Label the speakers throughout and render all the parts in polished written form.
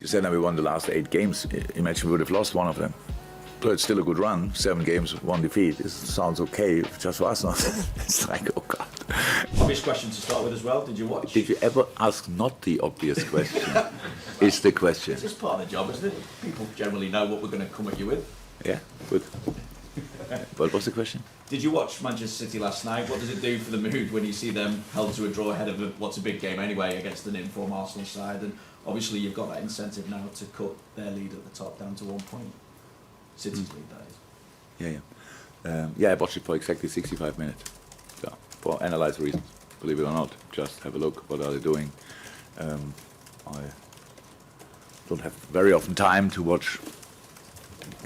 Speaker 1: You said that we won the last 8 games. Imagine we would have lost one of them. So it's still a good run. 7 games, 1 defeat. It sounds okay, just for us. Not. It's like, oh God.
Speaker 2: Obvious question to start with as well. Did you watch?
Speaker 1: Did you ever ask not the obvious question? Is the question.
Speaker 2: It's just part of the job, isn't it? People generally know what we're going to come at you with.
Speaker 1: Yeah, good. What was the question?
Speaker 2: Did you watch Manchester City last night? What does it do for the mood when you see them held to a draw ahead of what's a big game anyway against an in-form Arsenal side? And obviously you've got that incentive now to cut their lead at the top down to 1 point. City's lead, that is.
Speaker 1: Yeah, I watched it for exactly 65 minutes. Yeah, for analyze reasons, believe it or not. Just have a look, what are they doing. I don't have very often time to watch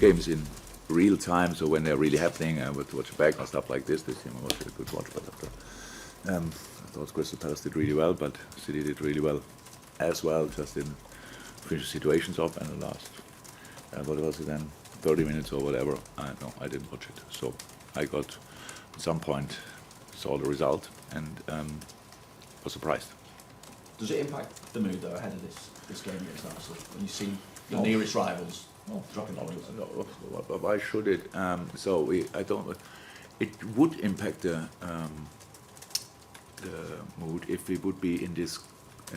Speaker 1: games in real time, so when they're really happening, I would watch it back and stuff like this. This game I watched a good watch, but after, I thought Crystal Palace did really well, but City did really well as well, just in finish situations off, and the last, what was it then, 30 minutes or whatever, I didn't watch it. So I got, at some point, saw the result and was surprised.
Speaker 2: Does it impact the mood though ahead of this game against Arsenal when you see your nearest rivals dropping points?
Speaker 1: No, why should it? It would impact the mood if we would be in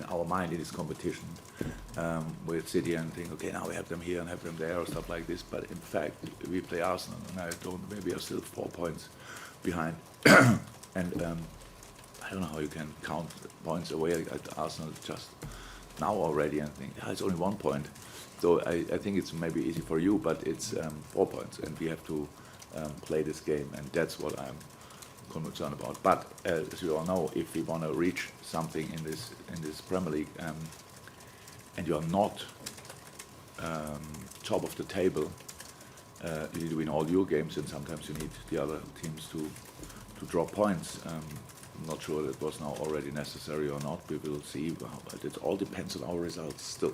Speaker 1: our mind in this competition with City and think, okay, now we have them here and have them there or stuff like this. But in fact, we play Arsenal and maybe are still 4 points behind. And I don't know how you can count points away at Arsenal just now already and think, it's only 1 point. So I think it's maybe easy for you, but it's 4 points, and we have to play this game, and that's what I'm concerned about. But as you all know, if we want to reach something in this Premier League, and you are not top of the table, you need to win all your games, and sometimes you need the other teams to drop points. I'm not sure that was now already necessary or not. We will see. It all depends on our results still.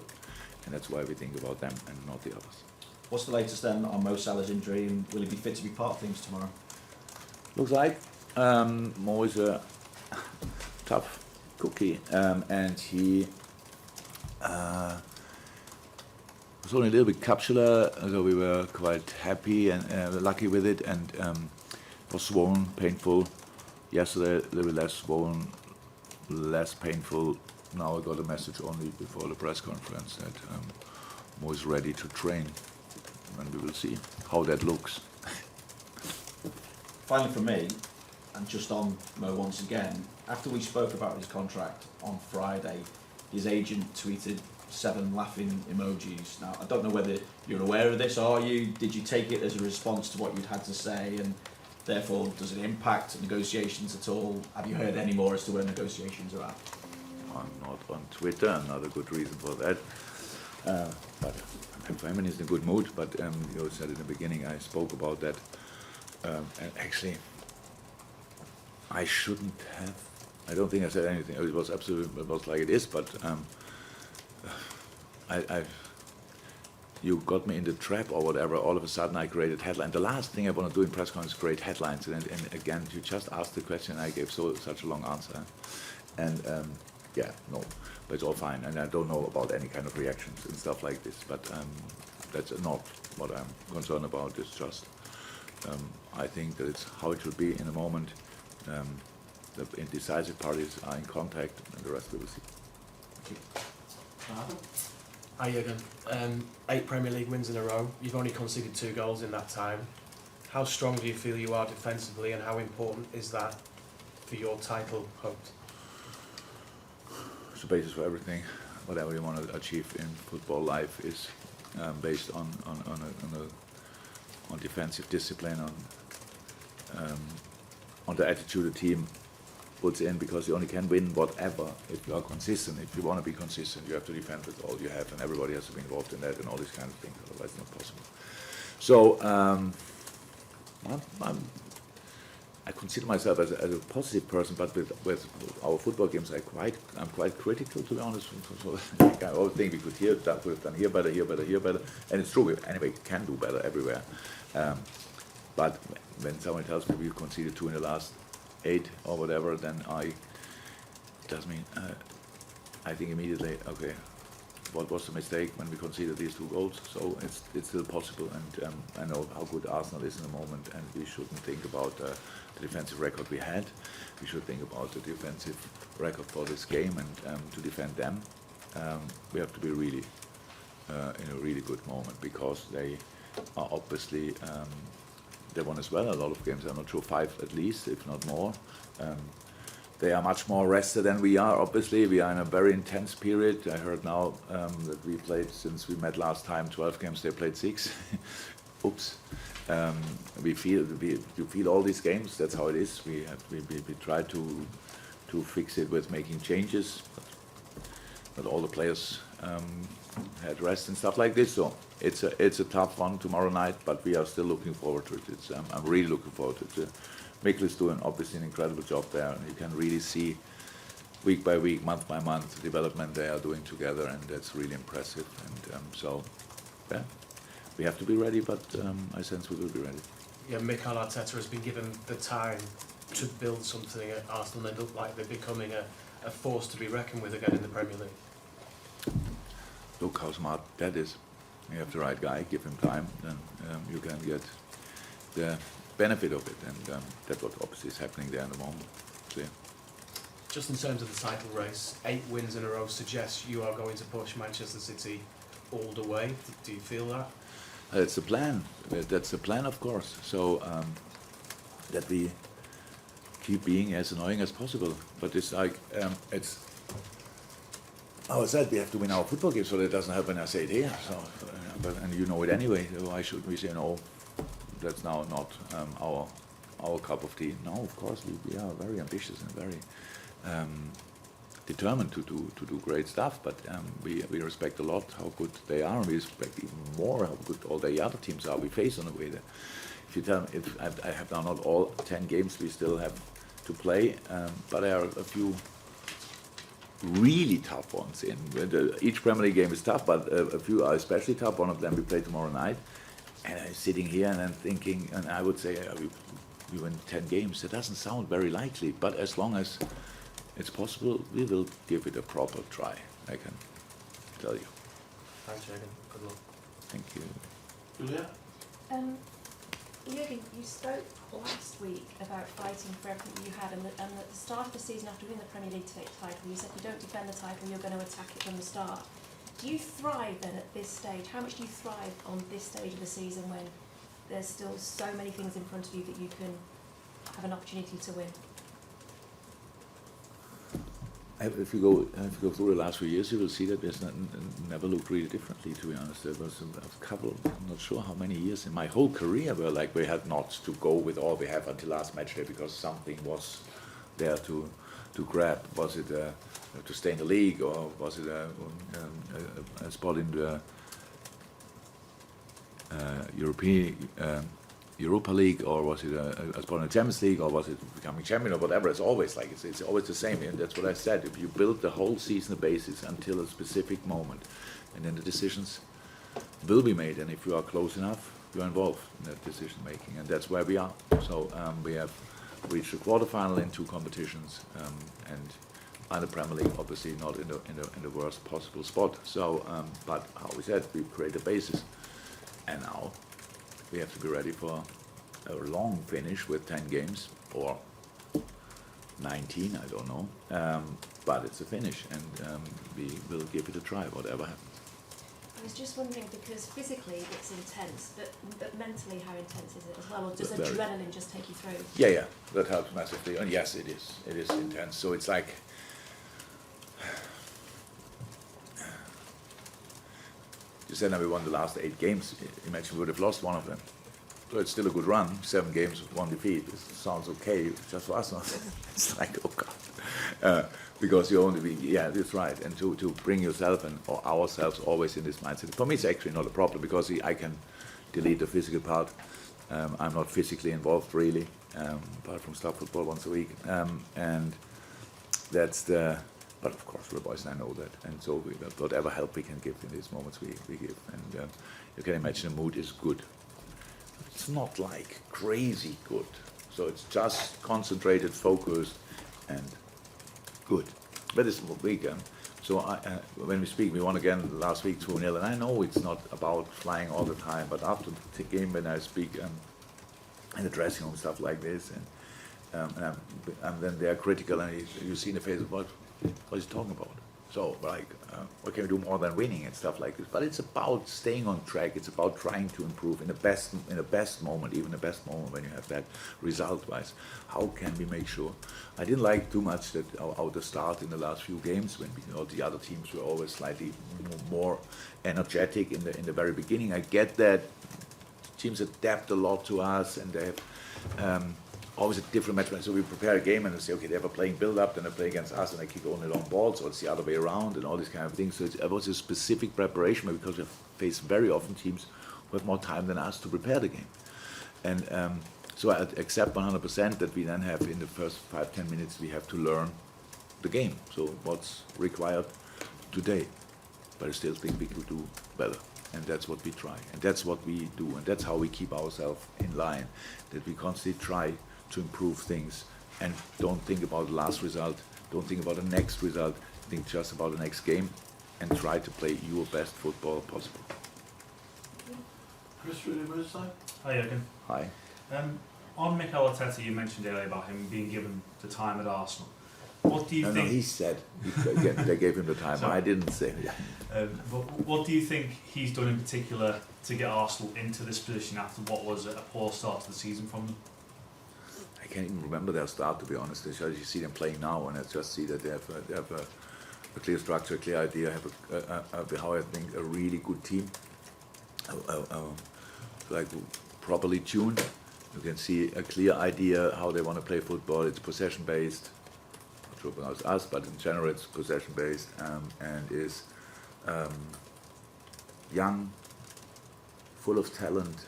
Speaker 1: And that's why we think about them and not the others.
Speaker 2: What's the latest then on Mo Salah's injury, and will he be fit to be part of things tomorrow?
Speaker 1: Looks like Mo is a tough cookie, and he was only a little bit capsular, so we were quite happy and lucky with it, and was swollen, painful. Yesterday, a little bit less swollen, less painful. Now I got a message only before the press conference that Mo is ready to train, and we will see how that looks.
Speaker 2: Finally from me, and just on Mo once again, after we spoke about his contract on Friday, his agent tweeted 7 laughing emojis. Now, I don't know whether you're aware of this, are you? Did you take it as a response to what you'd had to say, and therefore does it impact negotiations at all? Have you heard any more as to where negotiations are at?
Speaker 1: I'm not on Twitter, another good reason for that. But for him, he's in a good mood. But you said in the beginning, I spoke about that. And actually, I shouldn't have. I don't think I said anything. It was like it is. But you got me in the trap or whatever. All of a sudden, I created headline. The last thing I want to do in press conference is create headlines. And again, you just asked the question, and I gave such a long answer. And yeah, no, but it's all fine, and I don't know about any kind of reactions and stuff like this, but that's not what I'm concerned about. It's just, I think that it's how it should be in a moment. The indecisive parties are in contact, and the rest we will see.
Speaker 3: Hi Jurgen, 8 Premier League wins in a row. You've only conceded 2 goals in that time. How strong do you feel you are defensively, and how important is that for your title hopes?
Speaker 1: The basis for everything, whatever you want to achieve in football life, is based on defensive discipline, on the attitude the team puts in, because you only can win whatever if you are consistent. If you want to be consistent, you have to defend with all you have, and everybody has to be involved in that and all these kind of things. Otherwise, it's not possible. So I consider myself as a positive person, but with our football games, I'm quite critical, to be honest. So I always think we could have done here better, and it's true. We can do better everywhere. But when someone tells me we conceded 2 in the last 8 or whatever, then it does mean I think immediately, okay, what was the mistake when we conceded these 2 goals. So it's still possible, and I know how good Arsenal is in the moment, and we shouldn't think about the defensive record we had. We should think about the defensive record for this game, and to defend them, we have to be really in a really good moment, because they are obviously they won as well a lot of games. I'm not sure 5 at least, if not more. They are much more rested than we are. Obviously, we are in a very intense period. I heard now that we played, since we met last time, 12 games. They played 6. Oops. You feel all these games. That's how it is. We try to fix it with making changes, but all the players had rest and stuff like this. So it's a tough one tomorrow night, but we are still looking forward to it. I'm really looking forward to it. Mikkel is doing obviously an incredible job there, and you can really see week by week, month by month, the development they are doing together, and that's really impressive. And so, yeah, we have to be ready, but I sense we will be ready.
Speaker 3: Yeah, Mikel Arteta has been given the time to build something at Arsenal, and they look like they're becoming a force to be reckoned with again in the Premier League.
Speaker 1: Look how smart that is. You have the right guy, give him time, then you can get the benefit of it, and that's what obviously is happening there in the moment. Clear.
Speaker 3: Just in terms of the title race, 8 wins in a row suggests you are going to push Manchester City all the way. Do you feel that?
Speaker 1: That's the plan. That's the plan, of course. So that we keep being as annoying as possible. But it's like it's. I said we have to win our football game, so that doesn't happen. I say it here. So, and you know it anyway. Why should we say no? That's now not our cup of tea. No, of course we are very ambitious and very determined to do great stuff. But we respect a lot how good they are, and we respect even more how good all the other teams are we face on the way there. If you tell me, I have now not all 10 games we still have to play, but there are a few really tough ones in. Each Premier League game is tough, but a few are especially tough. One of them we play tomorrow night. And I'm sitting here and I'm thinking, and I would say we win 10 games. That doesn't sound very likely, but as long as it's possible, we will give it a proper try, I can tell you.
Speaker 3: Thanks, Jurgen. Good luck.
Speaker 1: Thank you.
Speaker 2: Julia?
Speaker 4: Jurgen, you spoke last week about fighting for everything you had, and at the start of the season, after winning the Premier League title, you said you don't defend the title, you're going to attack it from the start. Do you thrive then at this stage? How much do you thrive on this stage of the season when there's still so many things in front of you that you can have an opportunity to win?
Speaker 1: If you go through the last few years, you will see that there's never looked really differently, to be honest. There was a couple, I'm not sure how many years in my whole career where like we had not to go with all we have until last match day because something was there to grab. Was it to stay in the league, or was it a spot in the Europa League, or was it a spot in the Champions League, or was it becoming champion, or whatever? It's always like it's always the same, and that's what I said. If you build the whole season basis until a specific moment, and then the decisions will be made, and if you are close enough, you are involved in that decision making, and that's where we are. So we have reached the quarterfinal in 2 competitions, and in the Premier League, obviously not in the worst possible spot. So, but how we said, we create a basis, and now we have to be ready for a long finish with 10 games or 19, I don't know. But it's a finish, and we will give it a try, whatever happens.
Speaker 4: I was just wondering, because physically it's intense, but mentally how intense is it as well? Or does
Speaker 1: Very.
Speaker 4: adrenaline just take you through?
Speaker 1: Yeah, that helps massively. And yes, it is. It is intense. So it's like, you said that we won the last 8 games. Imagine we would have lost one of them. So it's still a good run. 7 games with 1 defeat. It sounds okay, just for us. It's like, oh God. Because you only be, yeah, that's right. And to bring yourself and or ourselves always in this mindset. For me, it's actually not a problem because I can delete the physical part. I'm not physically involved really, apart from start football once a week. And that's the. But of course, we're boys, and I know that. And so whatever help we can give in these moments, we give. And you can imagine the mood is good. It's not like crazy good. So it's just concentrated, focused, and good. But it's weekend. So when we speak, we won again last week 2-0, and I know it's not about flying all the time, but after the game when I speak in the dressing room, stuff like this, and then they are critical, and you see in the face of what is he talking about? So like, what can we do more than winning and stuff like this? But it's about staying on track. It's about trying to improve in the best moment, even the best moment when you have that result-wise. How can we make sure? I didn't like too much that how the start in the last few games when the other teams were always slightly more energetic in the very beginning. I get that teams adapt a lot to us, and they have always a different match. So we prepare a game and we say, okay, they have a playing build-up, then they play against us and they kick only long balls, or it's the other way around, and all these kind of things. So it was a specific preparation because we face very often teams who have more time than us to prepare the game. And so I accept 100% that we then have in the first 5-10 minutes we have to learn the game. So what's required today? But I still think we could do better. And that's what we try, and that's what we do, and that's how we keep ourselves in line, that we constantly try to improve things and don't think about the last result, don't think about the next result, think just about the next game and try to play your best football possible.
Speaker 5: Chris, really good side?
Speaker 6: Hi, Jurgen.
Speaker 1: Hi.
Speaker 6: On Mikel Arteta, you mentioned earlier about him being given the time at Arsenal. What do you
Speaker 1: No,
Speaker 6: think?
Speaker 1: he said, they gave him the time,
Speaker 6: Sorry.
Speaker 1: I didn't say.
Speaker 6: But what do you think he's done in particular to get Arsenal into this position after what was a poor start to the season from them?
Speaker 1: I can't even remember their start, to be honest. You see them playing now, and I just see that they have a clear structure, a clear idea, have how I think a really good team, like properly tuned. You can see a clear idea how they want to play football. It's possession based. Not sure about us, but in general it's possession based, and is young, full of talent,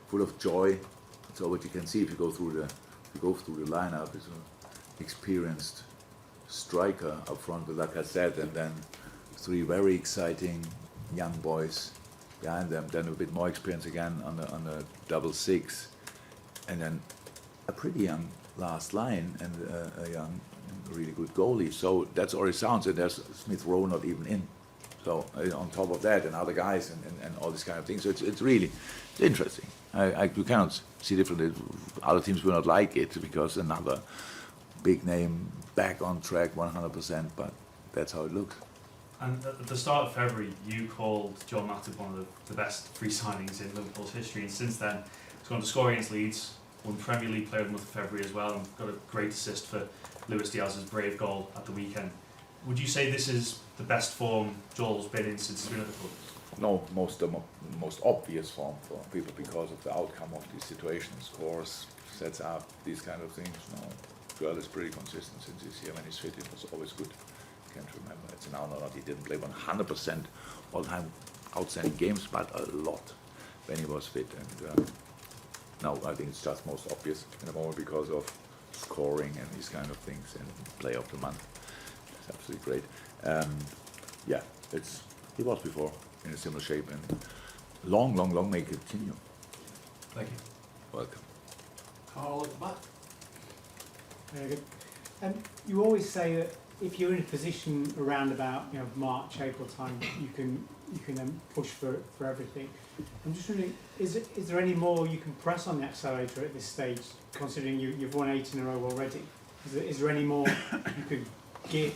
Speaker 1: full of joy. So what you can see if you go through the lineup is an experienced striker up front with Lacazette, and then 3 very exciting young boys behind them. Then a bit more experience again on the double 6, and then a pretty young last line and a young, really good goalie. So that's already sounds. And there's Smith Rowe not even in. So on top of that, and other guys and all this kind of things. So it's really interesting. You cannot see differently. Other teams will not like it because another big name back on track 100%, but that's how it looks.
Speaker 6: And at the start of February, you called John Matip one of the best free signings in Liverpool's history, and since then, he's gone to score against Leeds, won Premier League Player of the Month of February as well, and got a great assist for Luis Diaz's brave goal at the weekend. Would you say this is the best form Joel's been in since he's been at the club?
Speaker 1: No, most obvious form for people because of the outcome of these situations, scores, sets up, these kind of things. No, Joel is pretty consistent since he's here. When he's fit, it was always good. Can't remember. It's now not he didn't play 100% all-time outstanding games, but a lot when he was fit. And now I think it's just most obvious in the moment because of scoring and these kind of things and player of the month. It's absolutely great. Yeah, he was before in a similar shape, and long may it continue.
Speaker 6: Thank you.
Speaker 1: Welcome.
Speaker 5: Carl at the back.
Speaker 7: Very good. You always say that if you're in a position around about March, April time, you can push for everything. I'm just wondering, is there any more you can press on the accelerator at this stage, considering you've won 8 in a row already? Is there any more you could give,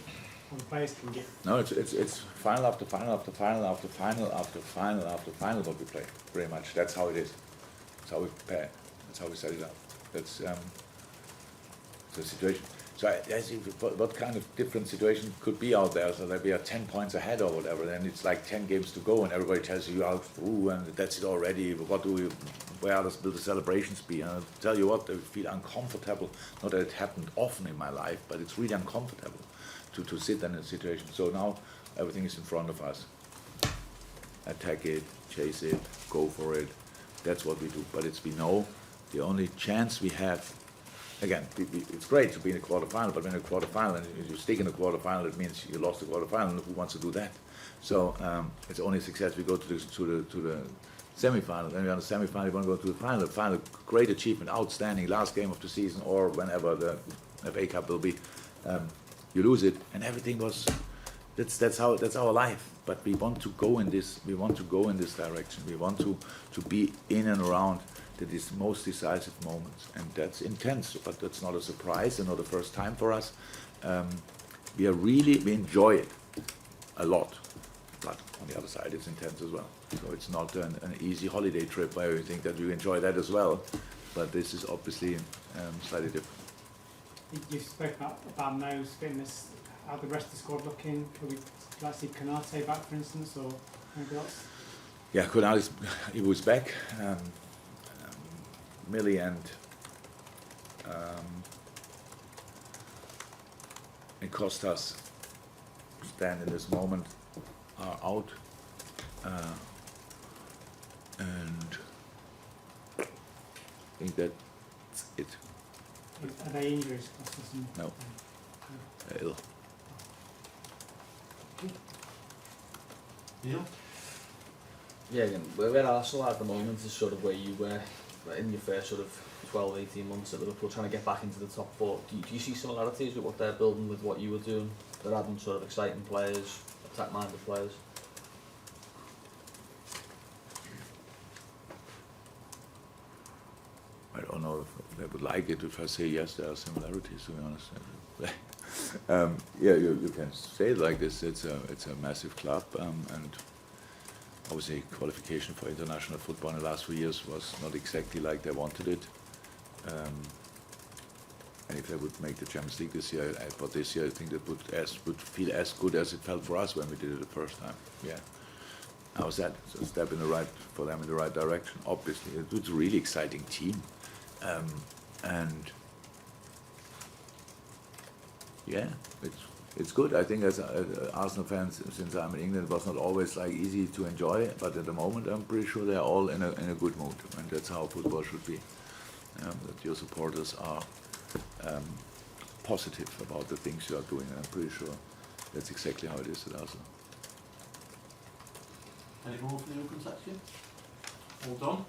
Speaker 7: or the players can give?
Speaker 1: No, it's final after final after final after final after final after final what we play. Pretty much. That's how it is. That's how we prepare. That's how we set it up. That's the situation. So I see what kind of different situation could be out there. So that we are 10 points ahead or whatever, then it's like 10 games to go, and everybody tells you are through, and that's it already. But where will the celebrations be? And I'll tell you what, I feel uncomfortable. Not that it happened often in my life, but it's really uncomfortable to sit in a situation. So now everything is in front of us. Attack it, chase it, go for it. That's what we do. But we know the only chance we have. Again, it's great to be in a quarterfinal, but when in a quarterfinal and you stick in a quarterfinal, it means you lost the quarterfinal. Who wants to do that? So it's only success. We go to the semi-final. Then we're on the semi-final. We want to go to the final. The final, great achievement, outstanding, last game of the season, or whenever the FA Cup will be. You lose it, and everything was that's our life. But we want to go in this direction. We want to be in and around the most decisive moments, and that's intense. But that's not a surprise and not the first time for us. We enjoy it a lot. But on the other side, it's intense as well. So it's not an easy holiday trip where we think that we enjoy that as well. But this is obviously slightly different.
Speaker 7: You spoke about Mo's fitness. How the rest of the squad looking? Could we like see Konate back, for instance, or anybody else?
Speaker 1: Yeah, Konate, he was back. Millie and Costas stand in this moment are out, and I think that's it.
Speaker 7: Are they injuries?
Speaker 1: No, they're ill.
Speaker 5: Neil?
Speaker 8: Yeah, again, where Arsenal at the moment is sort of where you were in your first sort of 12, 18 months at Liverpool, trying to get back into the top four. Do you see similarities with what they're building with what you were doing? They're adding sort of exciting players, attack-minded players.
Speaker 1: I don't know if they would like it if I say yes, there are similarities, to be honest. Yeah, you can say it like this. It's a massive club, and obviously qualification for international football in the last few years was not exactly like they wanted it. And if they would make the Champions League this year, but this year I think that would feel as good as it felt for us when we did it the first time. Yeah. How's that? It's a step for them in the right direction. Obviously, it's a really exciting team, and yeah, it's good. I think as Arsenal fans, since I'm in England, it was not always like easy to enjoy. But at the moment, I'm pretty sure they're all in a good mood, and that's how football should be. That your supporters are positive about the things you are doing, and I'm pretty sure that's exactly how it is at Arsenal.
Speaker 5: Any more for the open section? All done?